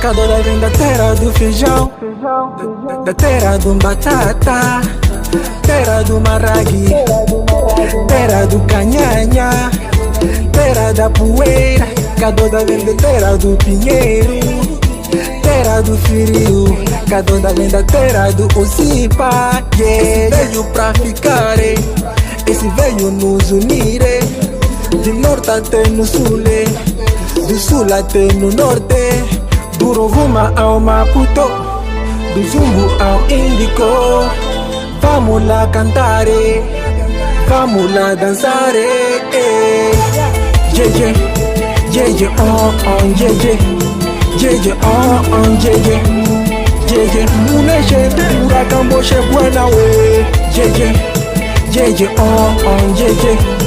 Cadora vem da terra do feijão, da terra do batata, terra do maragui, terra do canhanha, terra da poeira. Cadora vem da terra do pinheiro, terra do frio. Cadora vem da terra do Ocipa. Esse veio pra ficar, esse veio nos unir, de norte até no sul, do sul até no norte. Do Rovuma ao Maputo, do Zumbu ao Índico. Vamos lá cantar, vamos lá dançar. Jeje, jeje, oh, oh, jeje, jeje, oh, oh, jeje, jeje, muneche, huracán boche buena we. Jeje, jeje, oh, oh, jeje.